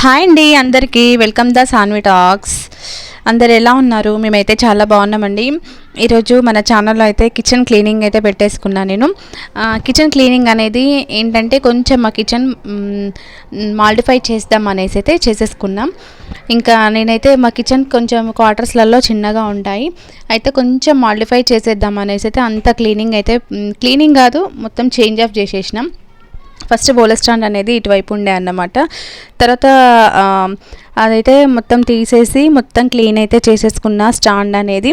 Hi అండి, అందరికీ welcome the Saanvi talks. అందరు ఎలా ఉన్నారు? మేమైతే చాలా బాగున్నామండి. ఈరోజు మన ఛానల్లో అయితే కిచెన్ క్లీనింగ్ అయితే పెట్టేసుకున్నాను నేను. కిచెన్ క్లీనింగ్ అనేది ఏంటంటే కొంచెం మా కిచెన్ మాడిఫై చేద్దాం అనేసి అయితే చేసేసుకున్నాం. ఇంకా నేనైతే మా కిచెన్ కొంచెం క్వార్టర్స్లలో చిన్నగా ఉంటాయి, అయితే కొంచెం మాడిఫై చేసేద్దాం అనేసి అయితే అంత క్లీనింగ్ కాదు, మొత్తం చేంజ్ ఆఫ్ చేసేసినాం. ఫస్ట్ బౌల్ స్టాండ్ అనేది ఇటువైపు ఉండే అన్నమాట. తర్వాత అదైతే మొత్తం తీసేసి మొత్తం క్లీన్ అయితే చేసేసుకున్న స్టాండ్ అనేది.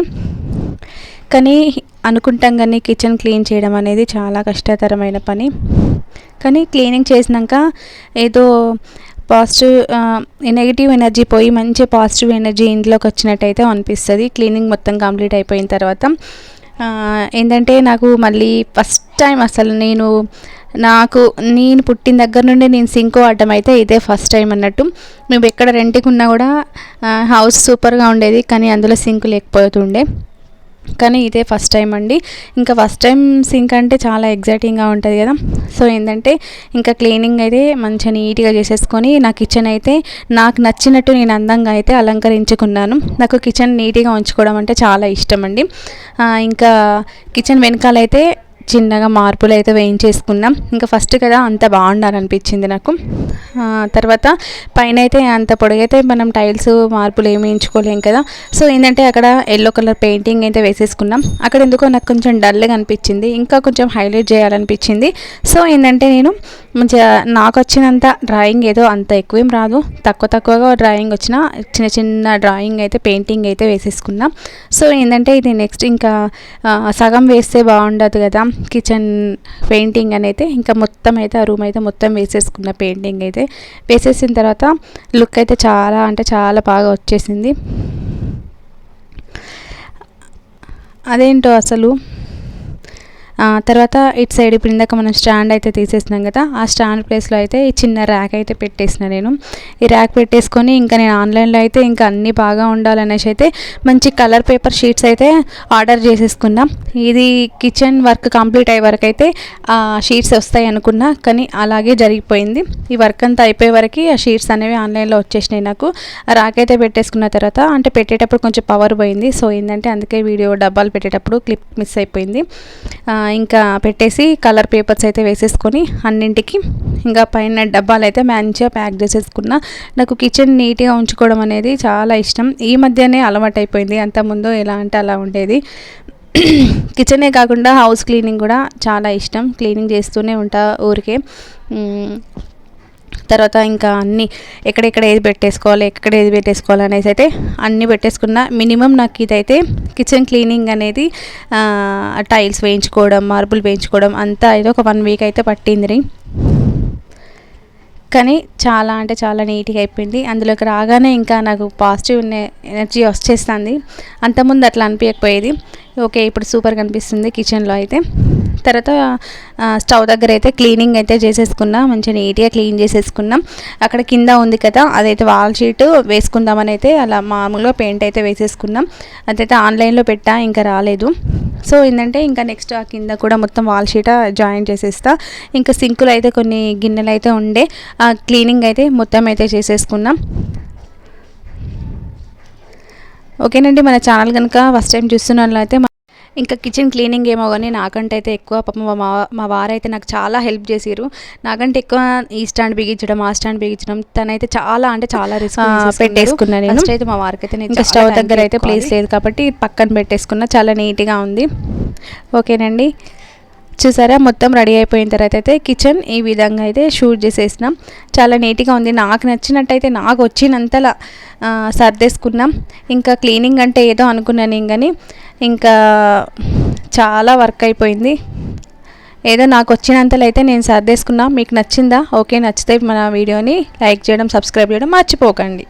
కానీ అనుకుంటాం కానీ కిచెన్ క్లీన్ చేయడం అనేది చాలా కష్టతరమైన పని. కానీ క్లీనింగ్ చేసినాక ఏదో పాజిటివ్ నెగిటివ్ ఎనర్జీ పోయి మంచి పాజిటివ్ ఎనర్జీ ఇంట్లోకి వచ్చినట్టయితే అనిపిస్తుంది క్లీనింగ్ మొత్తం కంప్లీట్ అయిపోయిన తర్వాత. ఏంటంటే నాకు మళ్ళీ ఫస్ట్ టైం అసలు నేను పుట్టిన దగ్గర నుండి నేను సింక్ వాడటం అయితే ఇదే ఫస్ట్ టైం అన్నట్టు. మేము ఎక్కడ రెంట్కి ఉన్నా కూడా హౌస్ సూపర్గా ఉండేది, కానీ అందులో సింక్ లేకపోతుండే. కానీ ఇదే ఫస్ట్ టైం అండి. ఇంకా ఫస్ట్ టైం సింక్ అంటే చాలా ఎగ్జైటింగ్గా ఉంటుంది కదా. సో ఏంటంటే ఇంకా క్లీనింగ్ అయితే మంచిగా నీట్గా చేసేసుకొని నా కిచెన్ అయితే నాకు నచ్చినట్టు నేను అందంగా అయితే అలంకరించుకున్నాను. నాకు కిచెన్ నీట్గా ఉంచుకోవడం అంటే చాలా ఇష్టం అండి. ఇంకా కిచెన్ వెనకాలైతే చిన్నగా మార్పులు అయితే వేయించేసుకున్నాం. ఇంకా ఫస్ట్ కదా అంత బాగుండాలనిపించింది నాకు. తర్వాత పైన అయితే అంత పొడిగైతే మనం టైల్స్ మార్పులు ఏమి వేయించుకోలేం కదా. సో ఏంటంటే అక్కడ ఎల్లో కలర్ పెయింటింగ్ అయితే వేసేసుకున్నాం. అక్కడ ఎందుకో నాకు కొంచెం డల్గా అనిపించింది, ఇంకా కొంచెం హైలైట్ చేయాలనిపించింది. సో ఏంటంటే నేను మంచిగా నాకు వచ్చినంత డ్రాయింగ్ ఏదో అంత ఎక్కువేం రాదు, తక్కువగా డ్రాయింగ్ వచ్చిన చిన్న డ్రాయింగ్ అయితే పెయింటింగ్ అయితే వేసేసుకున్నాం. సో ఏంటంటే ఇది నెక్స్ట్ ఇంకా సగం వేస్తే బాగుండదు కదా కిచెన్ పెయింటింగ్ అనేది. ఇంకా మొత్తం అయితే ఆ రూమ్ అయితే మొత్తం వేసేసుకున్న పెయింటింగ్ అయితే. వేసేసిన తర్వాత లుక్ అయితే చాలా అంటే చాలా బాగా వచ్చేసింది. అదేంటో అసలు. తర్వాత ఇటు సైడ్ ఇప్పుడు ఇందాక మనం స్టాండ్ అయితే తీసేసినాం కదా, ఆ స్టాండ్ ప్లేస్లో అయితే ఈ చిన్న ర్యాక్ అయితే పెట్టేసిన నేను. ఈ ర్యాక్ పెట్టేసుకొని ఇంకా నేను ఆన్లైన్లో అయితే ఇంకా అన్నీ బాగా ఉండాలనేసి అయితే మంచి కలర్ పేపర్ షీట్స్ అయితే ఆర్డర్ చేసేసుకున్నాం. ఇది కిచెన్ వర్క్ కంప్లీట్ అయ్యే వరకు అయితే ఆ షీట్స్ వస్తాయి అనుకున్నా, కానీ అలాగే జరిగిపోయింది. ఈ వర్క్ అంతా అయిపోయే వరకు ఆ షీట్స్ అనేవి ఆన్లైన్లో వచ్చేసినాయి నాకు. ఆ ర్యాక్ అయితే పెట్టేసుకున్న తర్వాత అంటే పెట్టేటప్పుడు కొంచెం పవర్ పోయింది. సో ఏంటంటే అందుకే వీడియో డబ్బాలు పెట్టేటప్పుడు క్లిప్ మిస్ అయిపోయింది. ఇంకా పెట్టేసి కలర్ పేపర్స్ అయితే వేసేసుకొని అన్నింటికి ఇంకా పైన డబ్బాలు అయితే మంచిగా ప్యాక్ చేసేసుకున్నా. నాకు కిచెన్ నీట్గా ఉంచుకోవడం అనేది చాలా ఇష్టం. ఈ మధ్యనే అలవాటు అయిపోయింది, అంతకుముందు ఎలా అంటే అలా ఉండేది. కిచెనే కాకుండా హౌస్ క్లీనింగ్ కూడా చాలా ఇష్టం, క్లీనింగ్ చేస్తూనే ఉంటా ఊరికే. తర్వాత ఇంకా అన్నీ ఎక్కడెక్కడ ఏది పెట్టేసుకోవాలి అనేసి అయితే అన్నీ పెట్టేసుకున్నా. మినిమం నాకు ఇదైతే కిచెన్ క్లీనింగ్ అనేది టైల్స్ వేయించుకోవడం, మార్బుల్ వేయించుకోవడం అంతా అయితే ఒక 1 వీక్ అయితే పట్టింది. కానీ చాలా అంటే చాలా నీట్గా అయిపోయింది. అందులోకి రాగానే ఇంకా నాకు పాజిటివ్ ఎనర్జీ వచ్చేస్తుంది. అంతకుముందు అట్లా అనిపించకపోయేది. ఓకే, ఇప్పుడు సూపర్గా అనిపిస్తుంది కిచెన్లో అయితే. తర్వాత స్టవ్ దగ్గర అయితే క్లీనింగ్ అయితే చేసేసుకున్నా, మంచిగా నీట్గా క్లీన్ చేసేసుకున్నాం. అక్కడ కింద ఉంది కదా, అదైతే వాల్ షీట్ వేసుకుందామని అయితే అలా మామూలుగా పెయింట్ అయితే వేసేసుకున్నాం. అదైతే ఆన్లైన్లో పెట్టా, ఇంకా రాలేదు. సో ఏంటంటే ఇంకా నెక్స్ట్ ఆ కింద కూడా మొత్తం వాల్ షీట్ జాయిన్ చేసేస్తా. ఇంకా సింకులు అయితే కొన్ని గిన్నెలు అయితే ఉండే, ఆ క్లీనింగ్ అయితే మొత్తం అయితే చేసేసుకున్నాం. ఓకేనండి, మన ఛానల్ కనుక ఫస్ట్ టైం చూస్తున్నట్లయితే ఇంకా కిచెన్ క్లీనింగ్ ఏమో కానీ నాకంటే అయితే ఎక్కువ పాపం మా వారైతే నాకు చాలా హెల్ప్ చేసిరు. నాకంటే ఎక్కువ ఈ స్టాండ్ బిగించడం, ఆ స్టాండ్ బిగించడం తనైతే చాలా అంటే చాలా రిస్క్ పెట్టేసుకున్నా నేను. ఫస్ట్ అయితే మా వారికి అయితే ఇంకా స్టవ్ దగ్గర అయితే ప్లేస్ లేదు కాబట్టి పక్కన పెట్టేసుకున్నా. చాలా నీట్గా ఉంది. ఓకేనండి, చూసారా మొత్తం రెడీ అయిపోయిన తర్వాత అయితే కిచెన్ ఈ విధంగా అయితే షూట్ చేసేసినాం. చాలా నీట్గా ఉంది. నాకు నచ్చినట్టయితే నాకు వచ్చినంతలా సర్దేసుకున్నాం. ఇంకా క్లీనింగ్ అంటే ఏదో అనుకున్నాను, కానీ ఇంకా చాలా వర్క్ అయిపోయింది. ఏదో నాకు వచ్చినంతలో అయితే నేను సర్దేసుకున్నా. మీకు నచ్చిందా? ఓకే, నచ్చితే మన వీడియోని లైక్ చేయడం, సబ్స్క్రైబ్ చేయడం మర్చిపోకండి.